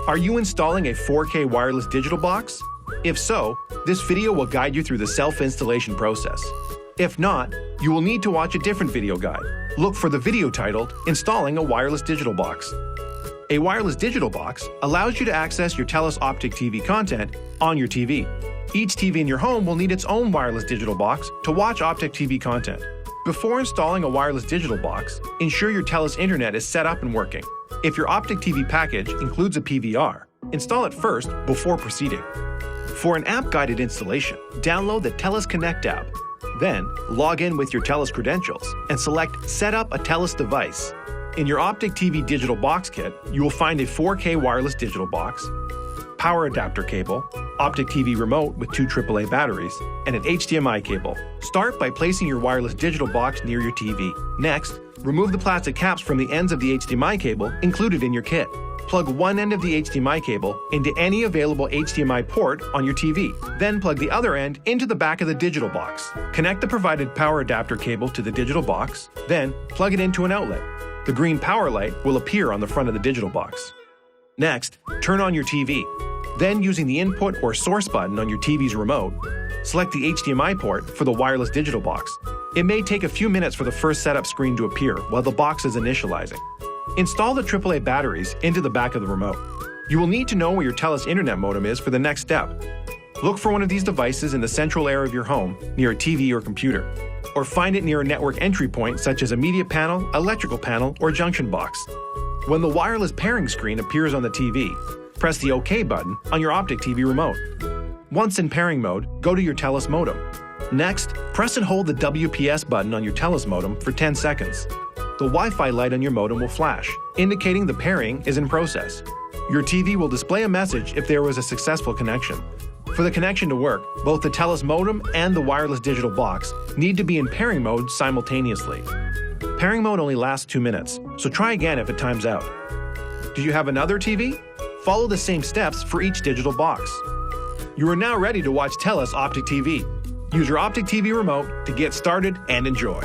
Are you installing a 4K wireless digital box? If so, this video will guide you through the self-installation process. If not, you will need to watch a different video guide. Look for the video titled, Installing a Wireless Digital Box. A wireless digital box allows you to access your TELUS Optic TV content on your TV. Each TV in your home will need its own wireless digital box to watch Optic TV content. Before installing a wireless digital box, ensure your TELUS internet is set up and working. If your Optic TV package includes a PVR, install it first before proceeding. For an app-guided installation, download the TELUS Connect app. Then, log in with your TELUS credentials and select Set up a TELUS device. In your Optic TV digital box kit, you will find a 4K wireless digital box, power adapter cable, Optic TV remote with 2 AAA batteries, and an HDMI cable. Start by placing your wireless digital box near your TV. Next, remove the plastic caps from the ends of the HDMI cable included in your kit. Plug one end of the HDMI cable into any available HDMI port on your TV. Then plug the other end into the back of the digital box. Connect the provided power adapter cable to the digital box, then plug it into an outlet. The green power light will appear on the front of the digital box. Next, turn on your TV. Then, using the input or source button on your TV's remote, select the HDMI port for the wireless digital box. It may take a few minutes for the first setup screen to appear while the box is initializing. Install the AAA batteries into the back of the remote. You will need to know where your TELUS internet modem is for the next step. Look for one of these devices in the central area of your home, near a TV or computer, or find it near a network entry point such as a media panel, electrical panel, or junction box. When the wireless pairing screen appears on the TV, press the OK button on your Optic TV remote. Once in pairing mode, go to your TELUS modem. Next, press and hold the WPS button on your TELUS modem for 10 seconds. The Wi-Fi light on your modem will flash, indicating the pairing is in process. Your TV will display a message if there was a successful connection. For the connection to work, both the TELUS modem and the wireless digital box need to be in pairing mode simultaneously. Pairing mode only lasts 2 minutes, so try again if it times out. Do you have another TV? Follow the same steps for each digital box. You are now ready to watch TELUS Optic TV. Use your Optic TV remote to get started and enjoy.